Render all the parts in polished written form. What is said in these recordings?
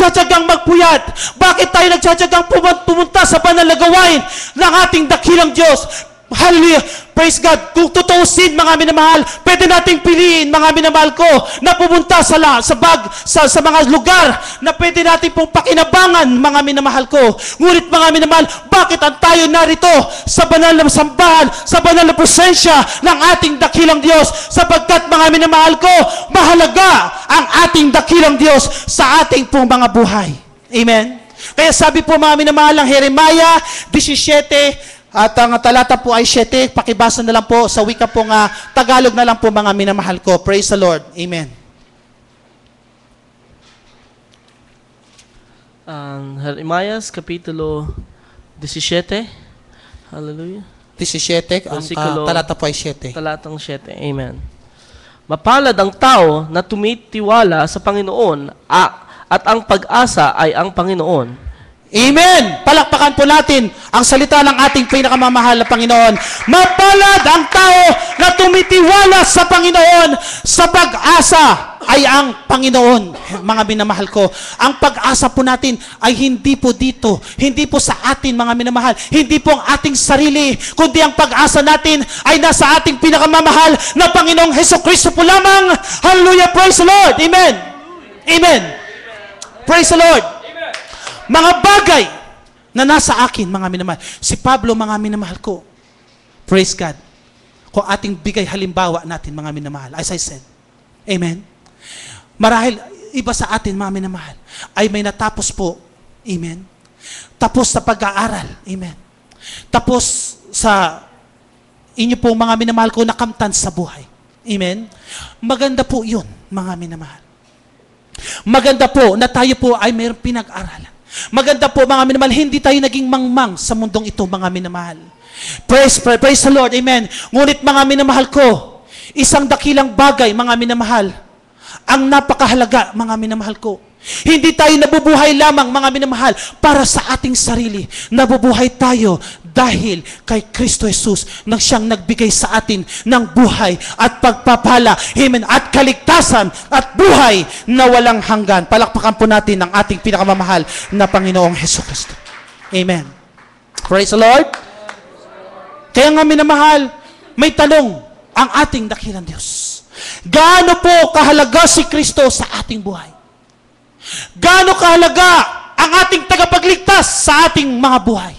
nagtsatsagang magpuyat? Bakit tayo nagtsatsagang pumunta sa banal na gawain ng ating dakilang Diyos? Hallelujah! Praise God! Kung tutuusin, mga minamahal, pwede nating piliin, mga minamahal ko, na pumunta sa mga lugar na pwede natin pong pakinabangan, mga minamahal ko. Ngunit, mga minamahal, bakit ang tayo narito sa banal na sambahan, sa banal na presensya ng ating dakilang Diyos? Sapagkat, mga minamahal ko, mahalaga ang ating dakilang Diyos sa ating pong mga buhay. Amen? Kaya sabi po, mga minamahal, ng Jeremiah 17, at ang talata po ay 7, pakibasa na lang po sa wika pong Tagalog na lang po, mga minamahal ko. Praise the Lord. Amen. Jeremiah Kapitulo 17. Hallelujah. 17, ang talata po ay 7. Talatang 7. Amen. Mapalad ang tao na tumitiwala sa Panginoon at ang pag-asa ay ang Panginoon. Amen! Palakpakan po natin ang salita ng ating pinakamamahal na Panginoon. Mapalad ang tao na tumitiwala sa Panginoon, sa pag-asa ay ang Panginoon. Mga minamahal ko, ang pag-asa po natin ay hindi po dito, hindi po sa atin, mga minamahal, hindi po ang ating sarili, kundi ang pag-asa natin ay nasa ating pinakamamahal na Panginoong Hesukristo po lamang. Hallelujah! Praise the Lord! Amen! Amen! Praise the Lord! Mga bagay na nasa akin, mga minamahal. Si Pablo, mga minamahal ko. Praise God. Kung ating bigay halimbawa natin, mga minamahal. As I said. Amen. Marahil, iba sa atin, mga minamahal, ay may natapos po. Amen. Tapos sa pag-aaral. Amen. Tapos sa inyo po, mga minamahal ko, nakamtan sa buhay. Amen. Maganda po yun, mga minamahal. Maganda po na tayo po ay mayroong pinag-aralan. Maganda po, mga minamahal, hindi tayo naging mangmang sa mundong ito, mga minamahal. Praise the Lord, amen. Ngunit, mga minamahal ko, isang dakilang bagay, mga minamahal, ang napakahalaga, mga minamahal ko. Hindi tayo nabubuhay lamang, mga minamahal, para sa ating sarili. Nabubuhay tayo dahil kay Kristo Jesus nang siyang nagbigay sa atin ng buhay at pagpapala, amen, at kaligtasan at buhay na walang hanggan. Palakpakan po natin ang ating pinakamamahal na Panginoong Hesukristo. Amen. Praise the Lord. Kaya nga, minamahal, may tanong ang ating dakilang Diyos. Gaano po kahalaga si Kristo sa ating buhay? Gaano kahalaga ang ating tagapagligtas sa ating mga buhay?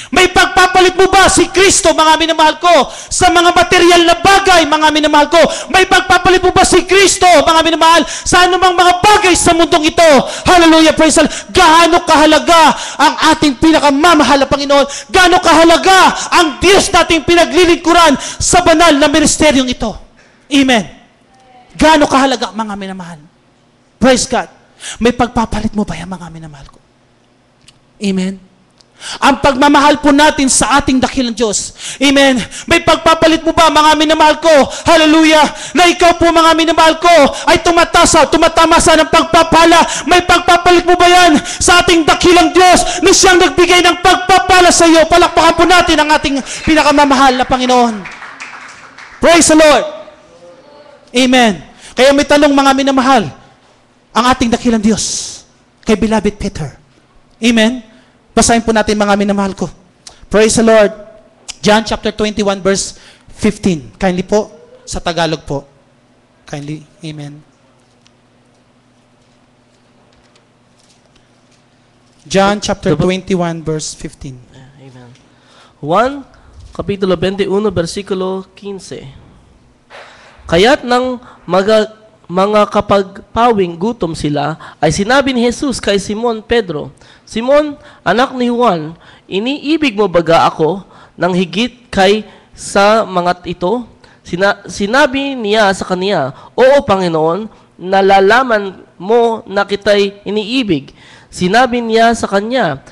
May pagpapalit mo ba si Kristo, mga minamahal ko, sa mga material na bagay, mga minamahal ko? May pagpapalit mo ba si Kristo, mga minamahal, sa anumang mga bagay sa mundong ito? Hallelujah, praise the Lord. Gaano kahalaga ang ating pinakamamahal na Panginoon? Gaano kahalaga ang Diyos nating pinaglilingkuran sa banal na ministeryong ito? Amen. Gaano kahalaga, mga minamahal? Praise God. May pagpapalit mo ba yan, mga minamahal ko? Amen. Ang pagmamahal po natin sa ating dakilang Diyos. Amen. May pagpapalit mo ba, mga minamahal ko? Hallelujah. Na ikaw po, mga minamahal ko, ay tumatamasa ng pagpapala. May pagpapalit mo ba yan sa ating dakilang Diyos na siyang nagbigay ng pagpapala sa iyo? Palakpakan po natin ang ating pinakamamahal na Panginoon. Praise the Lord. Amen. Kaya may tanong, mga minamahal, ang ating dakilang Diyos kay beloved Peter. Amen. Basahin po natin, mga minamahal ko. Praise the Lord. John chapter 21 verse 15. Kindly po, sa Tagalog po. Kindly. Amen. John chapter 21 verse 15. Amen. Juan, Kapitulo 21, versikulo 15. Kaya't nang mga kapagpawing gutom sila, ay sinabi ni Jesus kay Simon Pedro, Simon, anak ni Juan, iniibig mo baga ako ng higit kay sa mga ito? Sinabi niya sa kaniya, Oo, Panginoon, nalalaman mo na kita'y iniibig. Sinabi niya sa kanya,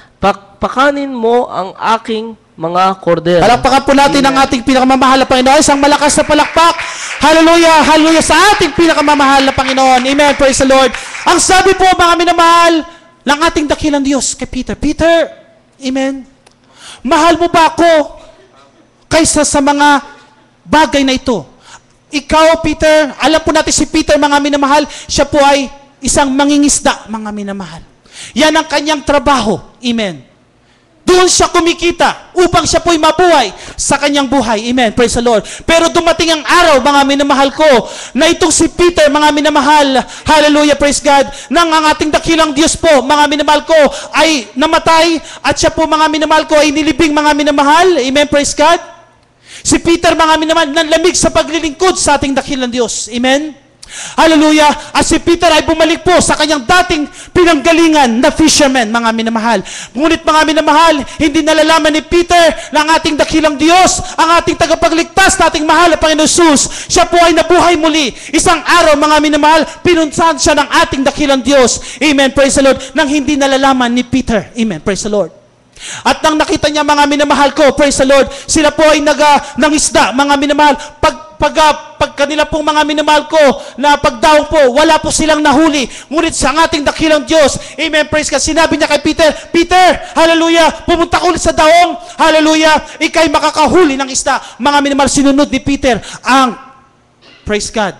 Pakanin mo ang aking mga kordero. Palakpakan po natin ang ating pinakamamahal na Panginoon. Isang malakas na palakpak. Hallelujah, hallelujah sa ating pinakamamahal na Panginoon. Amen, praise the Lord. Ang sabi po, mga minamahal, ng ating dakilang Diyos kay Peter, Peter, amen, mahal mo ba ako kaysa sa mga bagay na ito? Ikaw, Peter, alam po natin si Peter, mga minamahal, siya po ay isang mangingisda, mga minamahal. Yan ang kanyang trabaho. Amen. Doon siya kumikita upang siya po'y mabuhay sa kanyang buhay. Amen. Praise the Lord. Pero dumating ang araw, mga minamahal ko, na itong si Peter, mga minamahal, hallelujah, praise God, nang ang ating dakilang Diyos po, mga minamahal ko, ay namatay, at siya po, mga minamahal ko, ay nilibing, mga minamahal. Amen. Praise God. Si Peter, mga minamahal, nanlamig sa paglilingkod sa ating dakilang Diyos. Amen. Hallelujah. At si Peter ay bumalik po sa kanyang dating pinanggalingan na fisherman, mga minamahal. Ngunit, mga minamahal, hindi nalalaman ni Peter na ang ating dakilang Diyos, ang ating tagapagligtas na ating mahal na Panginoon Jesus, siya po ay nabuhay muli. Isang araw, mga minamahal, pinunsahan siya ng ating dakilang Diyos. Amen. Praise the Lord. Nang hindi nalalaman ni Peter. Amen. Praise the Lord. At nang nakita niya, mga minamahal ko, praise the Lord, sila po ay nangisda, mga minamahal. Pag kanila pong mga minamahal ko na pagdaong po, wala po silang nahuli. Ngunit sa ating dakilang Diyos, amen, praise God, sinabi niya kay Peter, Peter, hallelujah, pumunta ka ulit sa daong, hallelujah, ikay makakahuli ng isda. Mga minamahal, sinunod ni Peter ang, praise God,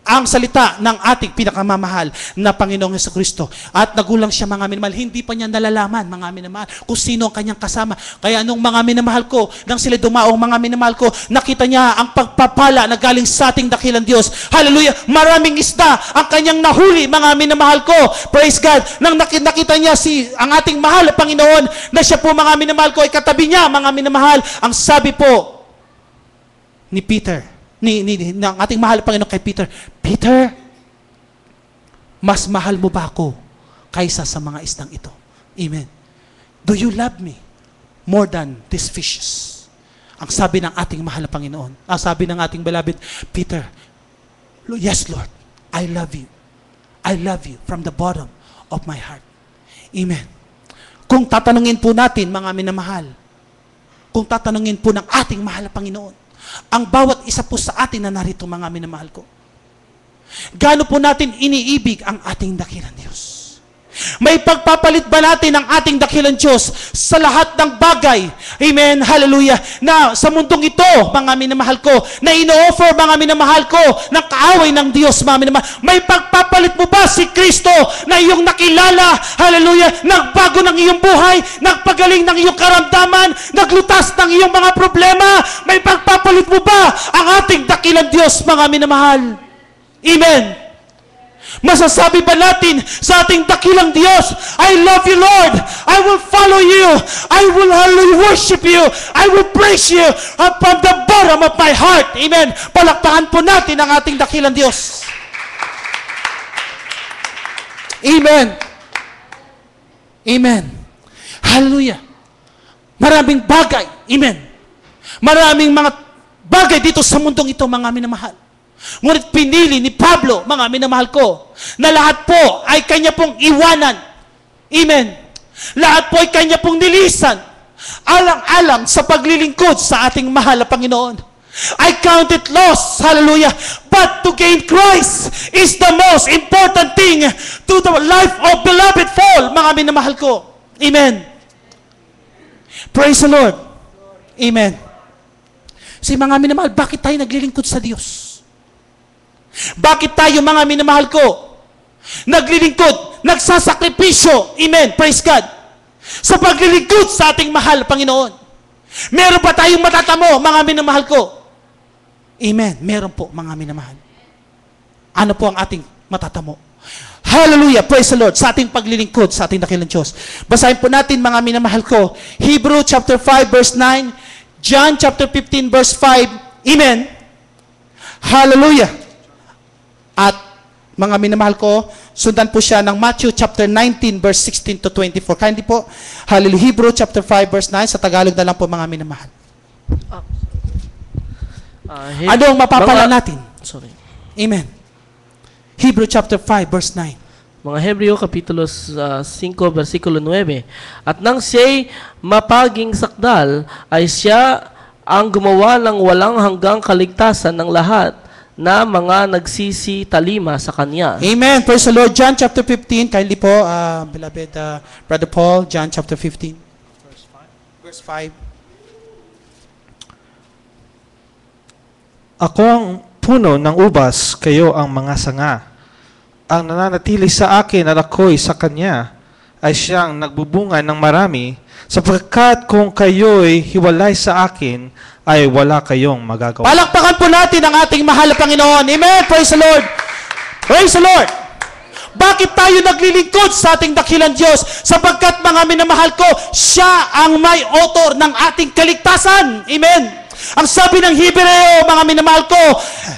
ang salita ng ating pinakamamahal na Panginoong Jesucristo. At nagulang siya, mga minamahal. Hindi pa niya nalalaman, mga minamahal, kung sino ang kanyang kasama. Kaya nung mga minamahal ko, nang sila dumaong, mga minamahal ko, nakita niya ang pagpapala na galing sa ating dakilang Diyos. Hallelujah! Maraming isda ang kanyang nahuli, mga minamahal ko. Praise God! Nang nakita niya ang ating mahal na Panginoon, na siya po, mga minamahal ko, ay katabi niya, mga minamahal. Ang sabi po ni Peter, ng ating mahal na Panginoon kay Peter, Peter, mas mahal mo ba ako kaysa sa mga isdang ito? Amen. Do you love me more than these fishes? Ang sabi ng ating mahal na Panginoon, ang sabi ng ating beloved Peter, yes Lord, I love you. I love you from the bottom of my heart. Amen. Kung tatanungin po natin, mga minamahal, kung tatanungin po ng ating mahal na Panginoon, ang bawat isa po sa atin na narito, mga minamahal ko, gaano po natin iniibig ang ating dakilang Diyos? May pagpapalit ba natin ang ating dakilang Diyos sa lahat ng bagay? Amen, hallelujah, na sa mundong ito, mga minamahal ko, na ino-offer, mga minamahal ko, ng kaaway ng Diyos, mga minamahal. May pagpapalit mo ba si Kristo na iyong nakilala, hallelujah, nagbago ng iyong buhay, nagpagaling ng iyong karamdaman, naglutas ng iyong mga problema? May pagpapalit mo ba ang ating dakilang Diyos, mga minamahal? Amen. Masasabi ba natin sa ating dakilang Diyos, I love you, Lord. I will follow you. I will worship you. I will praise you from the bottom of my heart. Amen. Palakpakan po natin ang ating dakilang Diyos. Amen. Amen. Hallelujah. Maraming bagay. Amen. Maraming mga bagay dito sa mundong ito, mga minamahal. Ngunit pinili ni Pablo, mga minamahal ko, na lahat po ay kanya pong iwanan. Amen. Lahat po ay kanya pong nilisan, alang-alang sa paglilingkod sa ating mahal na Panginoon. I count it loss, hallelujah, but to gain Christ is the most important thing to the life of beloved Paul, mga minamahal ko. Amen. Praise the Lord. Amen. Si mga minamahal, bakit tayo naglilingkod sa Diyos? Bakit tayo, mga minamahal ko, naglilingkod, nagsasakripisyo, amen, praise God, sa paglilingkod sa ating mahal, Panginoon? Meron ba tayong matatamo, mga minamahal ko? Amen, meron po, mga minamahal. Ano po ang ating matatamo? Hallelujah, praise the Lord, sa ating paglilingkod, sa ating dakilang Diyos. Basahin po natin, mga minamahal ko, Hebrew chapter 5, verse 9, John chapter 15, verse 5, amen. Hallelujah. At mga minamahal ko, sundan po siya ng Matthew chapter 19 verse 16 to 24. Kindly po, hallelujah, Hebrew chapter 5 verse 9, sa Tagalog na lang po, mga minamahal. Ano ang mapapala natin? Sorry. Amen. Hebrew chapter 5 verse 9. Mga Hebreo kapitulo 5 versikulo 9. At nang siya'y mapaging sakdal, ay siya ang gumawa ng walang hanggang kaligtasan ng lahat na mga nagsisitalima sa Kanya. Amen. Praise the Lord. John chapter 15. Kindly po, beloved Brother Paul, John chapter 15. Verse 5. Ako ang puno ng ubas, kayo ang mga sanga. ang nananatili sa akin at ako'y sa Kanya, ay siyang nagbubunga ng marami, sapagkat kung kayo'y hiwalay sa akin, ay wala kayong magagawa. Palakpakan po natin ang ating mahal na Panginoon. Amen. Praise the Lord. Praise the Lord. Bakit tayo naglilingkod sa ating dakilang Diyos? Sapagkat mga minamahal ko, siya ang may author ng ating kaligtasan. Amen. Ang sabi ng Hebreo, mga minamahal ko,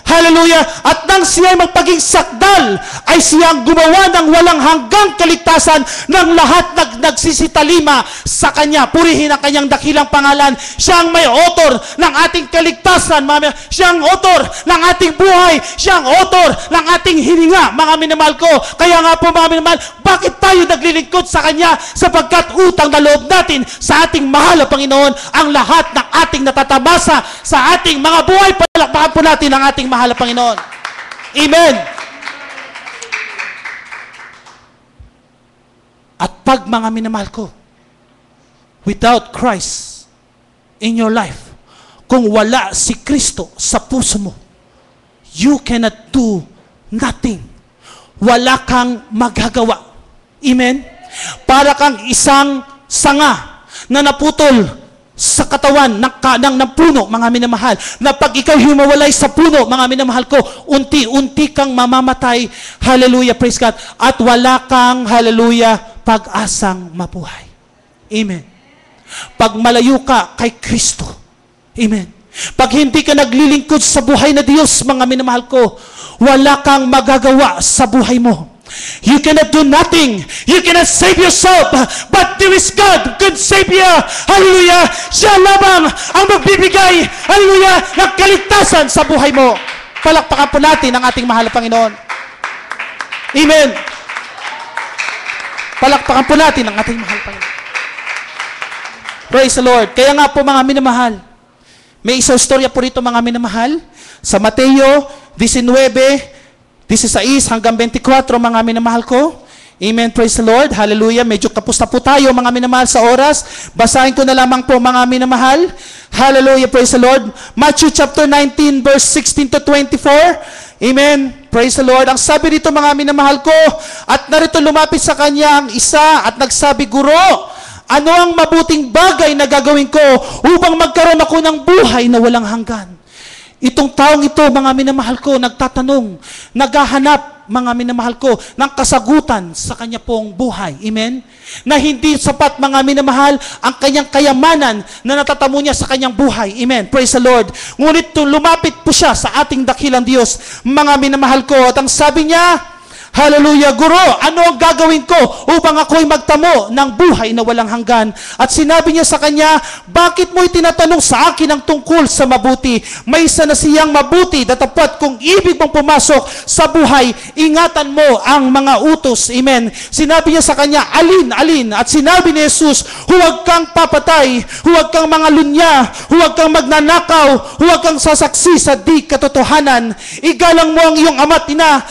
hallelujah, at nang siya magpaging sakdal, ay siyang gumawa ng walang hanggang kaligtasan ng lahat nagsisitalima sa Kanya. Purihin ang Kanyang dakilang pangalan. Siya ang may author ng ating kaligtasan, siya ang author ng ating buhay, siya ang author ng ating hininga, mga minamahal ko. Kaya nga po, mga minamahal, bakit tayo naglilingkod sa Kanya? Sapagkat utang na loob natin sa ating mahal na Panginoon ang lahat ng ating natatamasa sa ating mga buhay. Palakpakan po natin ang ating mahal na Panginoon. Amen. At pag mga minamahal ko, without Christ in your life, kung wala si Kristo sa puso mo, you cannot do nothing. Wala kang magagawa. Amen? Para kang isang sanga na naputol sa katawan ng puno, mga minamahal, na pag ikaw humawalay sa puno, mga minamahal ko, unti-unti kang mamamatay, hallelujah, praise God, at wala kang, hallelujah, pag-asang mabuhay. Amen. Pag malayo ka kay Kristo, amen, pag hindi ka naglilingkod sa buhay na Diyos, mga minamahal ko, wala kang magagawa sa buhay mo. You cannot do nothing. You cannot save yourself. But there is God who can save you. Hallelujah. Siya lamang ang magbibigay, hallelujah, ng kaligtasan sa buhay mo. Palakpakan po natin ang ating mahal na Panginoon. Amen. Palakpakan po natin ang ating mahal na Panginoon. Praise the Lord. Kaya nga po, mga minamahal, may isang storya po rito, mga minamahal, sa Mateo 19, 16 hanggang 24, mga minamahal ko. Amen, praise the Lord, hallelujah. Medyo tapos na po tayo, mga minamahal, sa oras. Basahin ko na lamang po, mga minamahal. Hallelujah, praise the Lord. Matthew chapter 19, verse 16 to 24. Amen, praise the Lord. Ang sabi dito, mga minamahal ko, at narito lumapit sa kanya ang isa at nagsabi, Guro, ano ang mabuting bagay na gagawin ko upang magkaroon ako ng buhay na walang hanggan? Itong taong ito, mga minamahal ko, nagtatanong, naghahanap, mga minamahal ko, ng kasagutan sa kanya pong buhay. Amen? Na hindi sapat, mga minamahal, ang kanyang kayamanan na natatamo niya sa kanyang buhay. Amen? Praise the Lord. Ngunit lumapit po siya sa ating dakilang Diyos, mga minamahal ko, at ang sabi niya, hallelujah, Guro, ano ang gagawin ko upang ako'y magtamo ng buhay na walang hanggan? At sinabi niya sa kanya, bakit mo'y tinatanong sa akin ang tungkol sa mabuti? May isa na siyang mabuti, datapat kung ibig mong pumasok sa buhay, ingatan mo ang mga utos. Amen. Sinabi niya sa kanya, alin? At sinabi ni Jesus, huwag kang papatay, huwag kang mangalunya, huwag kang magnanakaw, huwag kang sasaksi sa di katotohanan, igalang mo ang iyong ama't ina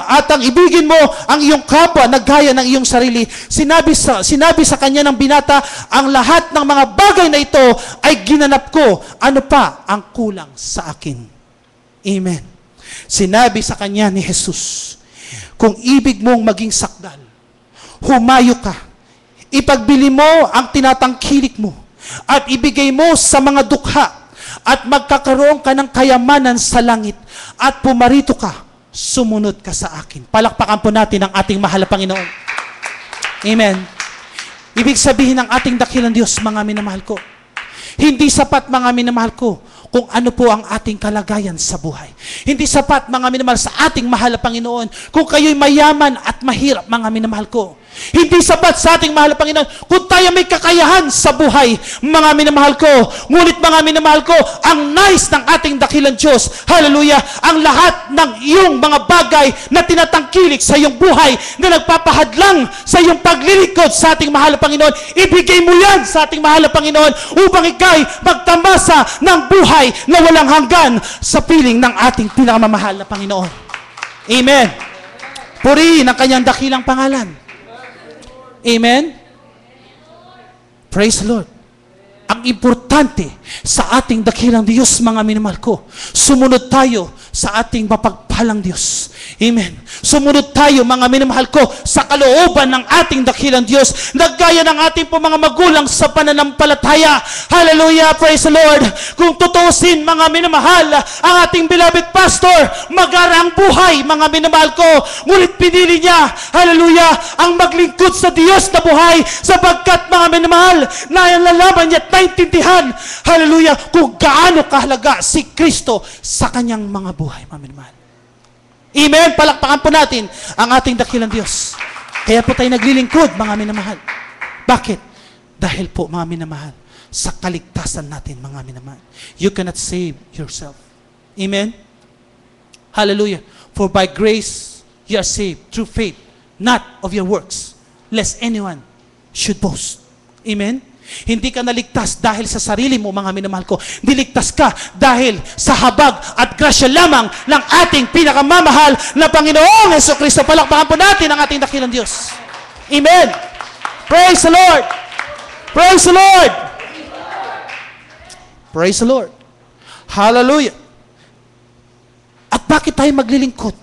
at ang ibigin mo ang iyong kapwa na gaya ng iyong sarili. Sinabi sa kanya ng binata, ang lahat ng mga bagay na ito ay ginanap ko. Ano pa ang kulang sa akin? Amen. Sinabi sa kanya ni Jesus, kung ibig mong maging sakdal, humayo ka, ipagbili mo ang tinatangkilik mo, at ibigay mo sa mga dukha, at magkakaroon ka ng kayamanan sa langit, at pumarito ka, sumunod ka sa akin. Palakpakan po natin ang ating mahal na Panginoon. Amen. Ibig sabihin ng ating dakilang Diyos, mga minamahal ko, hindi sapat, mga minamahal ko, kung ano po ang ating kalagayan sa buhay. Hindi sapat, mga minamahal, sa ating mahal na Panginoon, kung kayo'y mayaman at mahirap, mga minamahal ko. Hindi sapat sa ating mahal na Panginoon kung tayo may kakayahan sa buhay, mga minamahal ko. Ngunit, mga minamahal ko, ang nais ng ating dakilang Diyos, hallelujah, ang lahat ng iyong mga bagay na tinatangkilik sa iyong buhay, na nagpapahadlang sa iyong paglilingkod sa ating mahal na Panginoon, ibigay mo yan sa ating mahal na Panginoon upang ikay magtamasa ng buhay na walang hanggan sa piling ng ating pinakamamahal na Panginoon. Amen. Purihin ang kanyang dakilang pangalan. Amen? Praise the Lord. Ang importante sa ating dakilang Diyos, mga minamahal ko, sumunod tayo sa ating mapagpalang mapagpalang Diyos. Amen. Sumunod tayo, mga minamahal ko, sa kalooban ng ating dakilang Diyos, nagaya ng ating po mga magulang sa pananampalataya. Hallelujah, praise the Lord. Kung tutusin, mga minamahal, ang ating beloved pastor, magara ang buhay, mga minamahal ko, ngunit pinili niya, hallelujah, ang maglingkod sa Diyos na buhay, sapagkat, mga minamahal, nalalaman niya at naintindihan, hallelujah, kung gaano kahalaga si Kristo sa kanyang mga buhay, mga minamahal. Amen. Palakpakan po natin ang ating dakilang Diyos. Kaya po tayo naglilingkod, mga minamahal. Bakit? Dahil po, mga minamahal, sa kaligtasan natin, mga minamahal. You cannot save yourself. Amen? Hallelujah. For by grace you are saved through faith, not of your works, lest anyone should boast. Amen? Hindi ka naligtas dahil sa sarili mo, mga minamahal ko. Niligtas ka dahil sa habag at grasya lamang ng ating pinakamamahal na Panginoong Jesucristo. Palakpakan po natin ang ating dakilang Diyos. Amen. Praise the Lord. Praise the Lord. Praise the Lord. Hallelujah. At bakit tayo maglilingkod?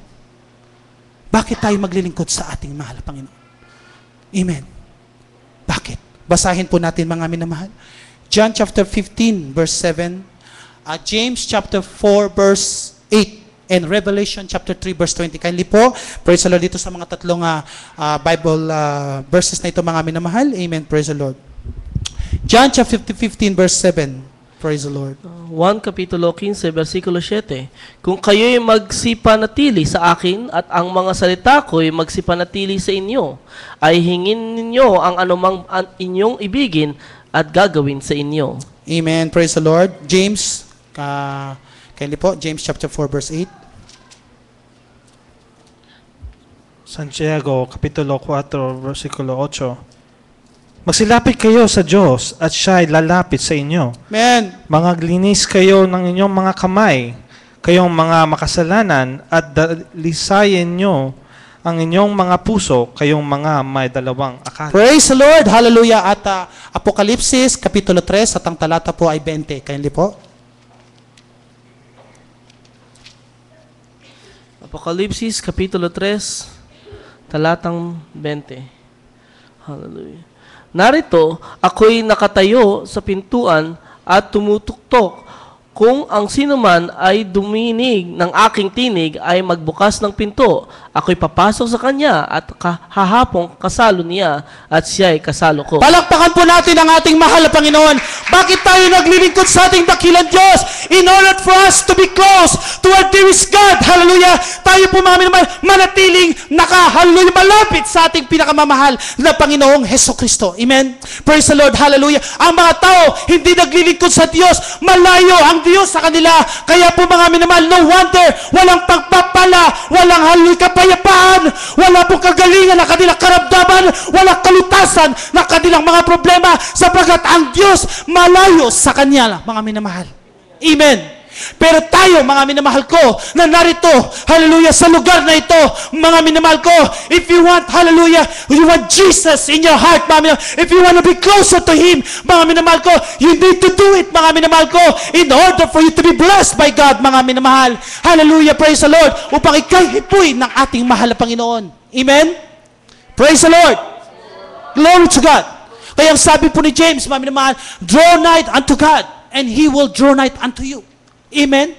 Bakit tayo maglilingkod sa ating mahal na Panginoon? Amen. Bakit? Basahin po natin, mga minamahal. John chapter 15 verse 7, James chapter 4 verse 8, and Revelation chapter 3 verse 20. Kindly po, praise the Lord dito sa mga tatlong Bible verses na ito, mga minamahal. Amen, praise the Lord. John chapter 15 verse 7, praise the Lord. 1 Kapitulo 15, versikulo 7. Kung kayo'y magsipanatili sa akin at ang mga salita ko'y magsipanatili sa inyo, ay hingin ninyo ang anumang inyong ibigin at gagawin sa inyo. Amen. Praise the Lord. James, kindly po, James chapter 4 verse 8. Santiago, Kapitulo 4, versikulo 8. Magsilapit kayo sa Diyos at siya'y lalapit sa inyo. Amen. Mangaglinis kayo ng inyong mga kamay, kayong mga makasalanan, at dalisayin nyo ang inyong mga puso, kayong mga may dalawang akala. Praise the Lord. Hallelujah. At Apokalipsis, Kapitulo 3, at ang talata po ay 20. Kindly po. Apokalipsis, Kapitulo 3, talatang 20. Hallelujah. Narito, ako'y nakatayo sa pintuan at tumutuktok. Kung ang sinuman ay duminig ng aking tinig ay magbukas ng pinto, ako'y papasok sa kanya at hahapong kasalo niya at siya'y kasalo ko. Palakpakan po natin ang ating mahal na Panginoon. Bakit tayo naglilingkod sa ating dakilang Diyos? In order for us to be close to our dearest God. Hallelujah. Tayo po, mga minamahal, manatiling hallelujah, malapit sa ating pinakamamahal na Panginoong Hesukristo. Amen. Praise the Lord. Hallelujah. Ang mga tao hindi naglilingkod sa Diyos, malayo ang Diyos sa kanila. Kaya po, mga minamahal, no wonder, walang pagpapala, walang hallelujah kapayapaan, wala pong kagalingan na kanilang karamdaman, walang kalutasan na kanilang mga problema, sapagkat ang Diyos malayo sa Kanya, mga minamahal. Amen. Pero tayo, mga minamahal ko, na narito, hallelujah, sa lugar na ito, mga minamahal ko, if you want, hallelujah, you want Jesus in your heart, mga minamahal, if you want to be closer to Him, mga minamahal ko, you need to do it, mga minamahal ko, in order for you to be blessed by God, mga minamahal. Hallelujah, praise the Lord, upang ikay hipuin ng ating mahal na Panginoon. Amen? Praise the Lord. Glory to God. Kaya ang sabi po ni James, mga minamahal, draw nigh unto God, and He will draw nigh unto you. Amen?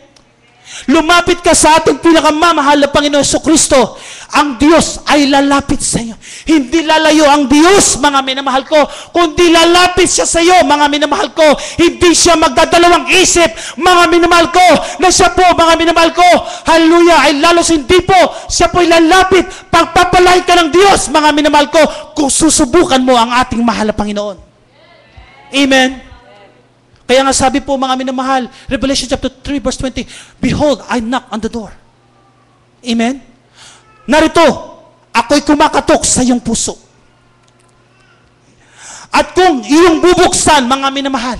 Lumapit ka sa ating pinakamamahal na Panginoon Jesucristo. Ang Diyos ay lalapit sa iyo. Hindi lalayo ang Diyos, mga minamahal ko, kundi lalapit siya sa iyo, mga minamahal ko. Hindi siya magdadalawang isip, mga minamahal ko, na siya po, mga minamahal ko, hallelujah, ay lalos hindi po, siya po ay lalapit. Pagpapalain ka ng Diyos, mga minamahal ko, kung susubukan mo ang ating mahal na Panginoon. Amen? Kaya nga sabi po, mga minamahal, Revelation chapter 3 verse 20, behold, I knock on the door. Amen? Narito, ako'y kumakatok sa iyong puso. At kung iyong bubuksan, mga minamahal,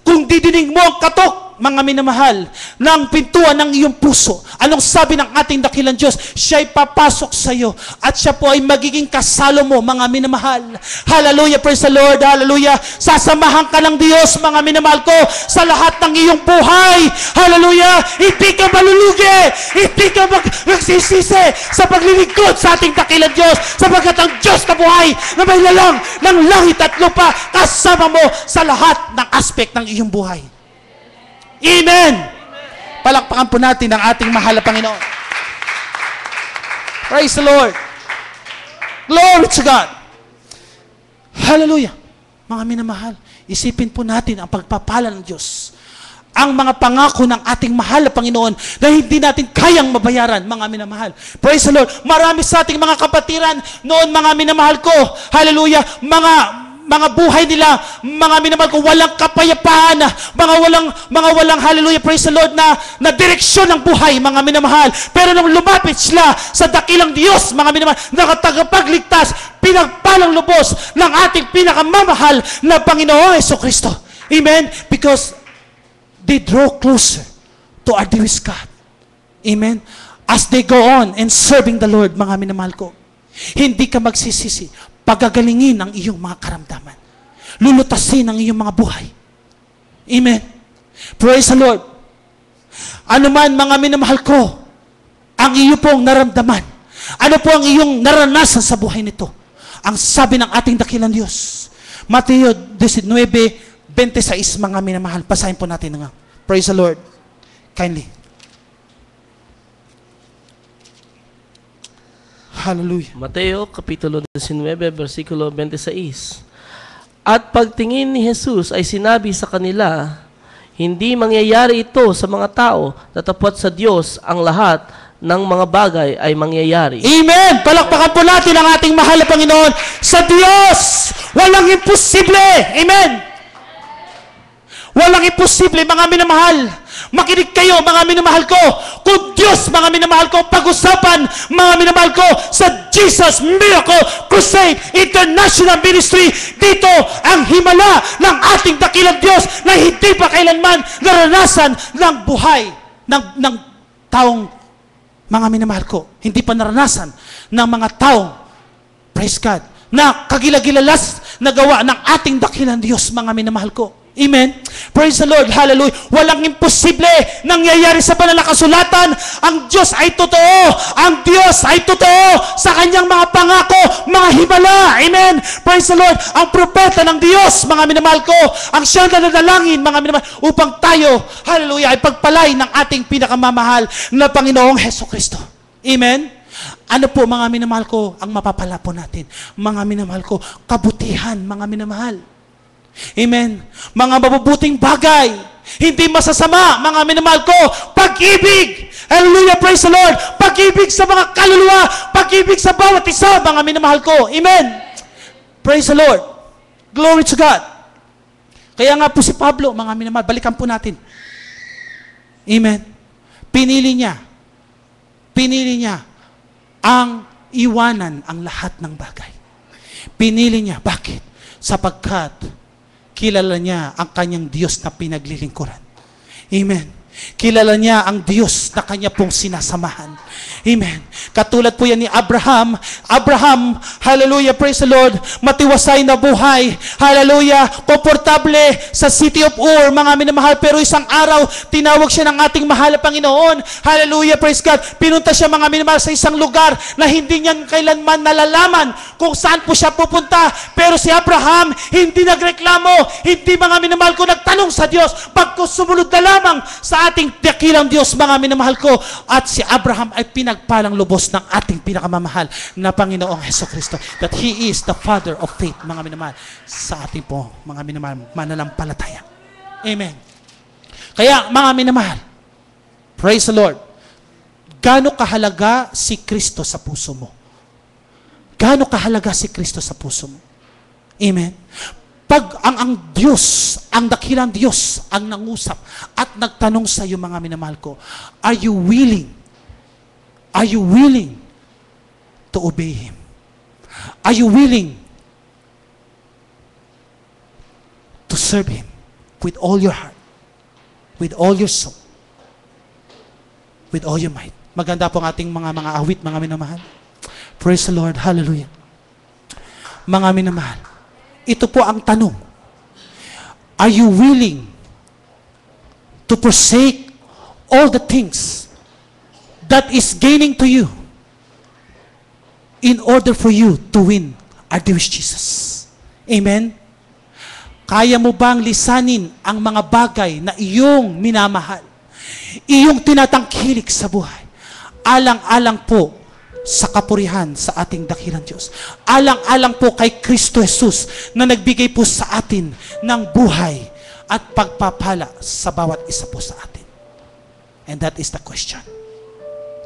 kung didinig mo ang katok mga minamahal, ng pintuan ng iyong puso. Anong sabi ng ating dakilang Diyos? Siya'y papasok sa iyo at siya po ay magiging kasalo mo, mga minamahal. Hallelujah, praise the Lord, hallelujah. Sasamahan ka ng Diyos, mga minamahal ko, sa lahat ng iyong buhay. Hallelujah, hindi ka malulugi, hindi ka magsisisi sa paglilingkod sa ating dakilang Diyos, sapagkat ang Diyos na buhay na may lalang ng langit at lupa, kasama mo sa lahat ng aspect ng iyong buhay. Amen! Palakpakan po natin ang ating mahal na Panginoon. Praise the Lord. Glory to God. Hallelujah. Mga minamahal, isipin po natin ang pagpapala ng Diyos. Ang mga pangako ng ating mahal na Panginoon na hindi natin kayang mabayaran, mga minamahal. Praise the Lord. Marami sa ating mga kapatiran noon, mga minamahal ko. Hallelujah. Mga buhay nila, mga minamahal ko, walang kapayapaan, mga walang, hallelujah, praise the Lord, na direksyon ng buhay, mga minamahal. Pero nung lumapit sila sa dakilang Diyos, mga minamahal, nakatagapagligtas, pinagpalang lubos ng ating pinakamamahal na Panginoong Jesucristo. Amen? Because they draw closer to our dearest God. Amen? As they go on and serving the Lord, mga minamahal ko, hindi ka magsisisi. Pagagalingin ang iyong mga karamdaman. Lulutasin ang iyong mga buhay. Amen. Praise the Lord. Ano man, mga minamahal ko, ang iyo pong naramdaman. Ano po ang iyong naranasan sa buhay nito? Ang sabi ng ating dakilang Diyos. Mateo 19:26, mga minamahal. Basahin po natin nga. Praise the Lord. Kindly. Hallelujah. Mateo, Kapitulo 19, versikulo 26. At pagtingin ni Jesus ay sinabi sa kanila, hindi mangyayari ito sa mga tao, datapwat sa Diyos ang lahat ng mga bagay ay mangyayari. Amen! Palakpakan po natin ang ating mahal na Panginoon. Sa Diyos, walang imposible. Amen! Walang imposible, mga minamahal. Makinig kayo, mga minamahal ko. Kung Diyos, mga minamahal ko, pag-usapan, mga minamahal ko, sa Jesus Miracle Crusade International Ministry, dito ang himala ng ating dakilang Diyos na hindi pa kailanman naranasan ng buhay ng taong, mga minamahal ko, hindi pa naranasan ng mga taong, praise God, na kagilagilalas na gawa ng ating dakilang Diyos, mga minamahal ko. Amen. Praise the Lord. Hallelujah. Walang imposible nangyayari sa banal na kasulatan. Ang Diyos ay totoo. Ang Diyos ay totoo sa kanyang mga pangako, mga himala. Amen. Praise the Lord. Ang propeta ng Diyos, mga minamahal ko, ang siyang nananalangin, mga minamahal, upang tayo, hallelujah, ay pagpalay ng ating pinakamamahal na Panginoong Hesukristo. Amen. Ano po, mga minamahal ko, ang mapapala po natin? Mga minamahal ko, kabutihan, mga minamahal. Amen. Mga mabubuting bagay, hindi masasama, mga minamahal ko, pag-ibig. Hallelujah, praise the Lord. Pag-ibig sa mga kaluluwa, pag-ibig sa bawat isa, mga minamahal ko. Amen. Praise the Lord. Glory to God. Kaya nga po si Pablo, mga minamahal, balikan po natin. Amen. Pinili niya ang iwanan ang lahat ng bagay. Pinili niya. Bakit? Sapagkat kilala niya ang kanyang Diyos na pinaglilingkuran. Amen. Kilala niya ang Diyos na kanya pong sinasamahan. Amen. Katulad po yan ni Abraham. Abraham, hallelujah, praise the Lord, matiwasay na buhay. Hallelujah, komportable sa city of Ur, mga minamahal, pero isang araw, tinawag siya ng ating mahal na Panginoon. Hallelujah, praise God. Pinunta siya, mga minamahal, sa isang lugar na hindi niya kailanman nalalaman kung saan po siya pupunta. Pero si Abraham, hindi nagreklamo, hindi, mga minamahal ko, nagtanong sa Diyos, pagko sumunod na lamang sa ating dakilang Diyos, mga minamahal ko. At si Abraham ay pinagpalang lubos ng ating pinakamamahal na Panginoong Hesukristo, that He is the Father of faith, mga minamahal, sa ating po, mga minamahal, mananampalataya. Amen. Kaya, mga minamahal, praise the Lord, gaano kahalaga si Kristo sa puso mo? Gaano kahalaga si Kristo sa puso mo? Amen. Pag ang Diyos, ang dakilang Diyos, ang nangusap at nagtanong sa iyo, mga minamahal ko, are you willing to obey Him? Are you willing to serve Him with all your heart? with all your soul, with all your might. Maganda po ang ating mga awit, mga minamahal. Praise the Lord. Hallelujah. Mga minamahal, ito po ang tanong. Are you willing to forsake all the things that is gaining to you in order for you to win our dearest Jesus? Amen? Kaya mo bang lisanin ang mga bagay na iyong minamahal, iyong tinatangkilik sa buhay, alang-alang po sa kapurihan sa ating dakilang Diyos, alang-alang po kay Kristo Jesus na nagbigay po sa atin ng buhay at pagpapala sa bawat isa po sa atin? And that is the question.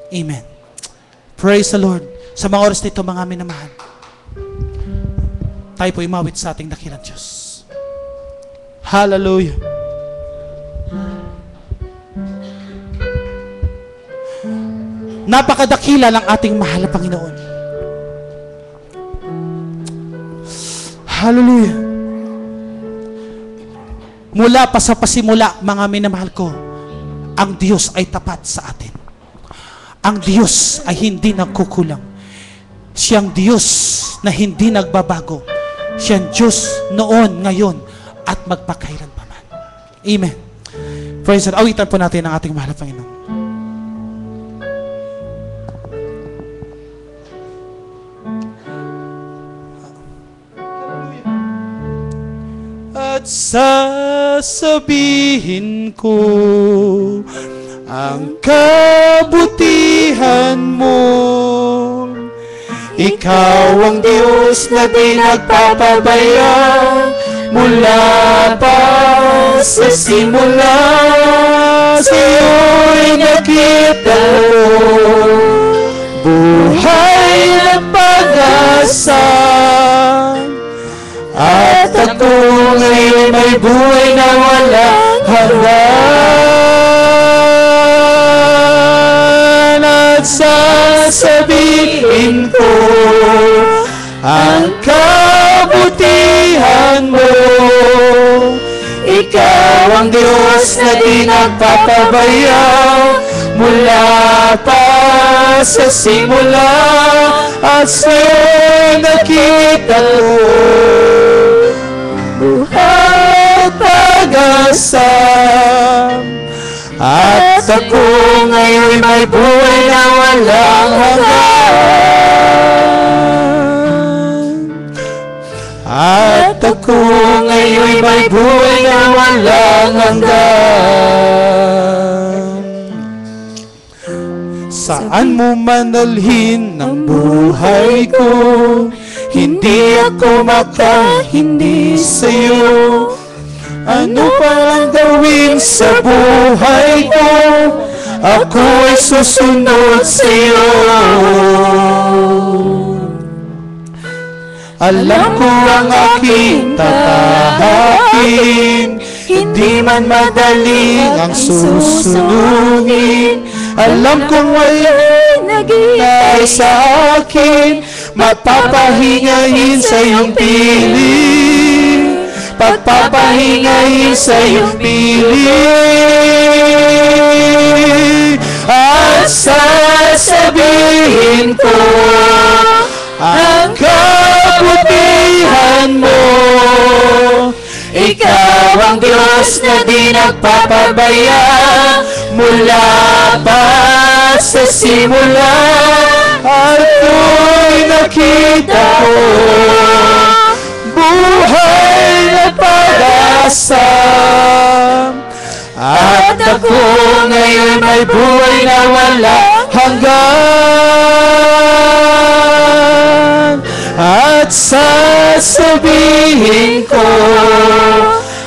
Amen. Praise the Lord. Sa mga oras nito, mga minamahal, tayo po imawit sa ating dakilang Diyos. Hallelujah. Napakadakila ng ating mahal na Panginoon. Hallelujah. Mula pa sa pasimula, mga minamahal ko, ang Diyos ay tapat sa atin. Ang Diyos ay hindi nagkukulang. Siyang Diyos na hindi nagbabago. Siyang Diyos noon, ngayon, at magpakailan pa man. Amen. Praise God. Awitan po natin ang ating mahal na Panginoon. At sasabihin ko ang kabutihan mo. Ikaw ang Diyos na di nagpapabaya mula pa sa simula. Sa'yo'y nakita ko buhay na pag-asa. At ako ngayon may buhay na wala hanggan. At sasabihin ko ang kabutihan mo. Ikaw ang Diyos na di nagpapabaya mula pa sa simula. At sa'yo'y nakita ko buhay at pag-asa. At ako ngayon may buhay na walang hanggan. At ako ngayon may buhay na walang hanggan. Saan mo manalhin ng buhay ko, hindi ako makahindi sa'yo. Ano pa ang gawin sa buhay ko, ako ay susunod sa'yo. Alam ko ang aking tatahakin, hindi man madaling ang susunugin. Alam kong walang naghihintay sa akin, mapapahingahin sa iyong piling. Pagpapahingahin sa iyong piling. At sasabihin ko ang kabutihan mo. Ikaw ang Diyos na di nagpapabaya mula pa sa simula. At ako'y nakita ko buhay na pag-asa. At ako ngayon may buhay na wala hanggan. At sasabihin ko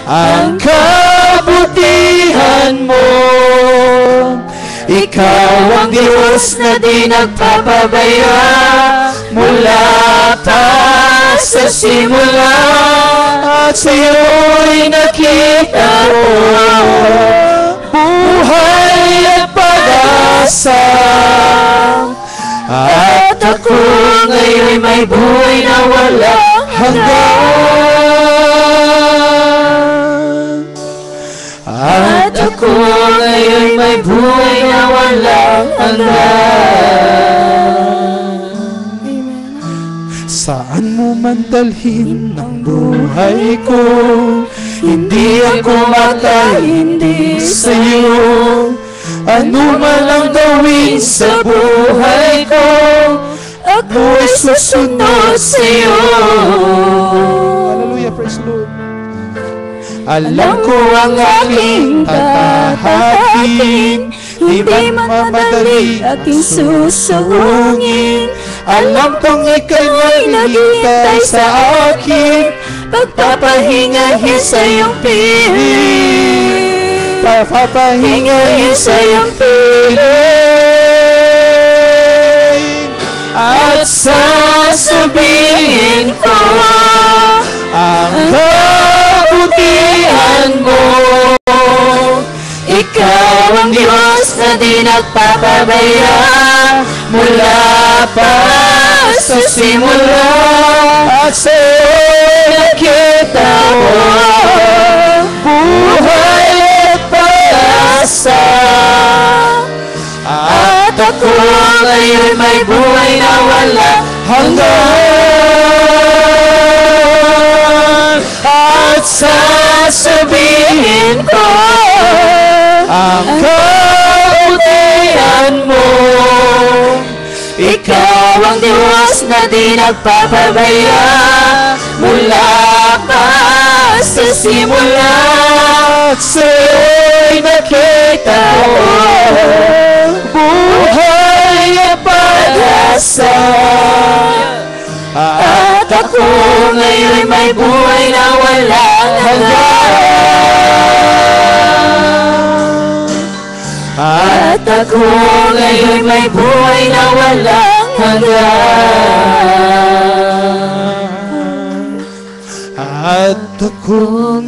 ang kabutihan mo. Ikaw ang Diyos na di nagpapabaya mula pa sa simula. At sa'yo'y nakita ko buhay at pag-asa. At ako ngayon may buhay na wala hanggan. At ako ngayon may buhay na walang hanggan. Saan mo man dalhin ang buhay ko, hindi ako makahindi sa'yo. Ano man ang gawin sa buhay ko, ako'y susunod sa'yo. Hallelujah, praise the Lord. Alam ko ang aking tatahakin, hindi mamadali aking susulungin. Alam kong ikaw'y naghihintay sa akin, pagpapahingahin sa iyong piling, pagpapahingahin sa iyong piling. At sasabihin ko ang kabutihan mo. Ikaw ang Diyos na di nagpapabaya mula pa sa simula. At sa'yo'y nakita mo buhay at pag-asa. At ako ngayon may buhay na wala hanggan. At sasabihin ko ang kabutihan mo. Ikaw ang Diyos na di nagpapabaya mula pa sa simula. At sa'yo'y nakita mo buhay at pag-asa. At ako ngayon may buhay na walang hanggan. At ako ngayon may buhay na walang hanggan. At ako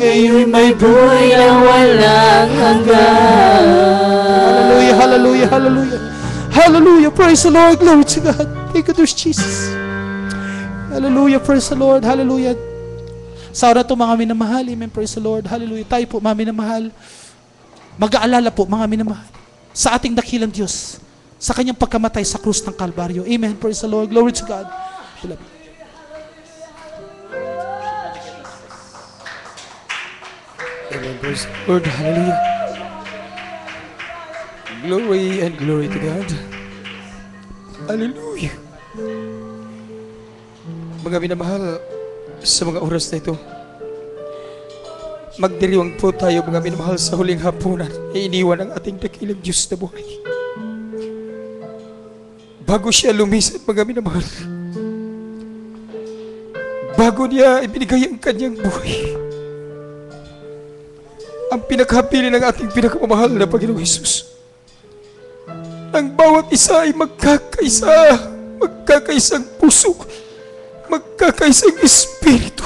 ngayon may buhay na walang hanggan. Hallelujah, hallelujah, hallelujah. Hallelujah, praise the Lord, glory to God. Thank you, Jesus. Hallelujah, praise the Lord, hallelujah. Sa oras ito mga minamahal, amen, praise the Lord, hallelujah. Tayo po mga minamahal, mag-aalala po mga minamahal sa ating dakilang Diyos, sa kanyang pagkamatay sa krus ng Kalbaryo. Amen, praise the Lord, glory to God. Amen, praise the Lord, hallelujah. Glory and glory to God. Hallelujah. Mga minamahal, sa mga oras na ito, magdiriwang po tayo mga minamahal sa huling hapunan na iniwan ang ating dakilang Diyos na buhay. Bago siya lumisan mga minamahal, bago niya ibinigay ang kanyang buhay, ang pinaghapili ng ating pinakamamahal na Panginoong Hesus, ang bawat isa ay magkakaisang puso, magkakaisang espiritu.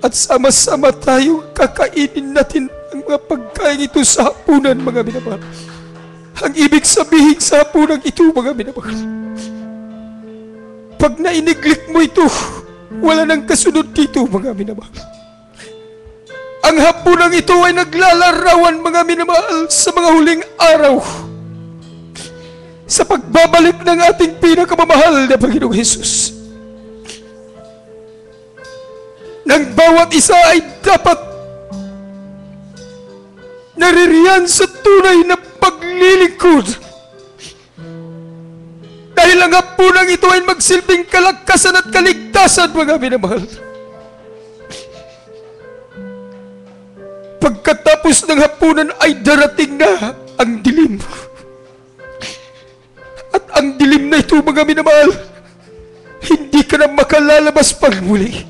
At sama-sama tayo kakainin natin ang mga pagkain ito sa hapunan, mga minamahal. Ang ibig sabihin sa hapunan ito, mga minamahal, pag nainiglik mo ito, wala nang kasunod dito, mga minamahal. Ang hapunan ito ay naglalarawan, mga minamahal, sa mga huling araw, sa pagbabalik ng ating pinakamamahal na Panginoong Hesus. Nang bawat isa ay dapat naririyan sa tunay na paglilingkod. Dahil ang hapunang ito ay magsilbing kalakasan at kaligtasan, mga minamahal. Pagkatapos ng hapunan ay darating na ang dilim. At ang dilim na ito, mga minamahal, hindi ka na makalalabas pang muli.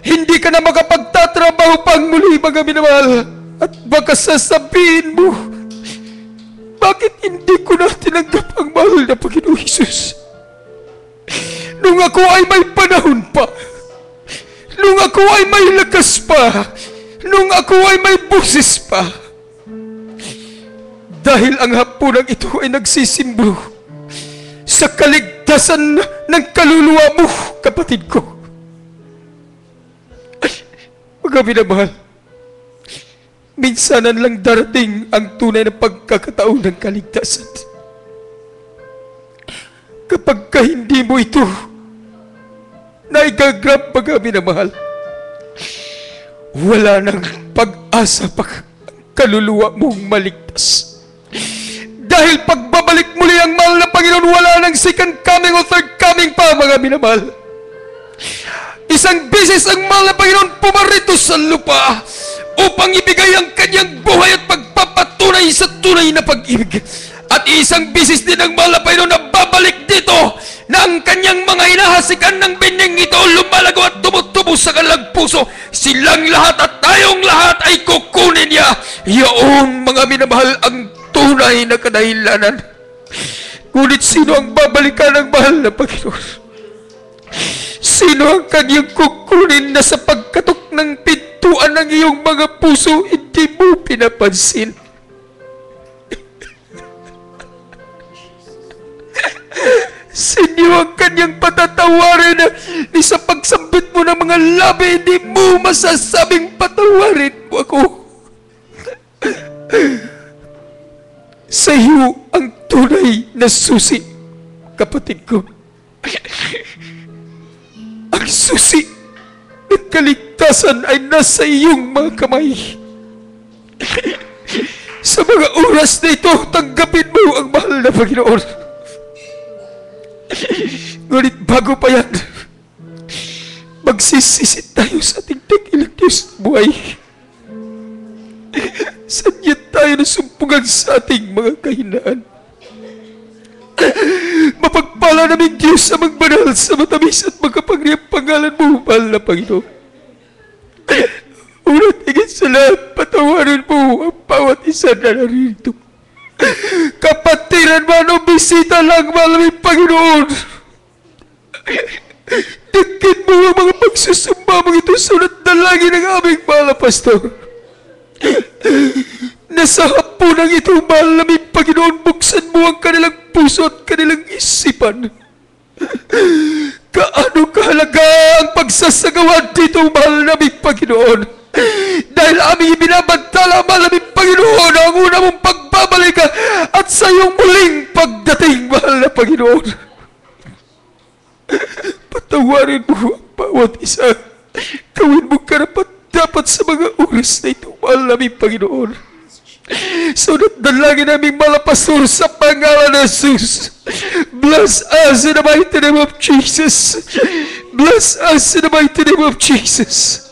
Hindi ka na makapagtatrabaho pang muli, mga minamahal. At baka sasabihin mo, bakit hindi ko na tinanggap ang mahal na Panginoong Hesus? Nung ako ay may panahon pa, nung ako ay may lakas pa, nung ako ay may busis pa. Dahil ang hapunang ito ay nagsisimbolo sa kaligtasan ng kaluluwa mo, kapatid ko. Mga minamahal, minsanan lang darating ang tunay na pagkakataon ng kaligtasan. Kapag ka hindi mo ito naigagrab, mga minamahal, wala nang pag-asa pag kaluluwa mong maligtas. Dahil pagbabalik muli ang mahal na Panginoon, wala nang second coming o third coming pa, mga minamahal. Isang beses ang mahal na Panginoon pumarito sa lupa upang ibigay ang kanyang buhay at pagpapatunay sa tunay na pag-ibig. At isang beses din ang mahal na Panginoon na babalik dito na ang kanyang mga hinahasikan ng binyang ito lumalago at tumutubo sa kanilang puso. Silang lahat at tayong lahat ay kukunin niya. Iyon, mga minamahal, ang tunay na kadahilanan. Ngunit sino ang babalikan ng mahal na Panginoon? Sino ang kanyang kukunin na sa pagkatok ng pintuan ng iyong mga puso hindi mo pinapansin? Sino ang kanyang patatawarin na ni sa pagsambit mo ng mga labi hindi mo masasabing patawarin mo ako? Sa iyo ang tunay na susi, kapatid ko. Ang susi ng kaligtasan ay nasa iyong mga kamay. Sa mga oras na ito, tanggapin mo ang mahal na Panginoon. Ngunit bago pa yan, magsisisit tayo sa ating dakilang Diyos buhay. Saan yan tayo nasumpungan sa ating mga kahinaan? Mapagpala namin Diyos sa magbanal sa matamis at magkapangyarihang pangalan mo, mahal na Panginoon. Una't higit sa lahat, patawarin mo ang bawat isa na narito. Kapatiran man o bisita lang, mahal na Panginoon. Dagkin mo ang mga pagsusumba mong ito, sunod na lagi ng aming mahal na pastor. Nasa hapunan ito, mahal namin Panginoon, buksan mo ang kanilang puso at kanilang isipan. Kaano kahalaga ang pagsasagawa dito, mahal namin Panginoon. Dahil aming binabantala, mahal namin Panginoon, ang una mong pagbabalik at sa iyong muling pagdating, mahal na Panginoon. Patawarin mo ang bawat isa. Gawin mo karapat-dapat sa mga oras na ito, mahal namin Panginoon. Sunod na lagi namin malapasur sa pangalan ng Jesus. Bless us in the mighty name of Jesus. Bless us in the mighty name of Jesus.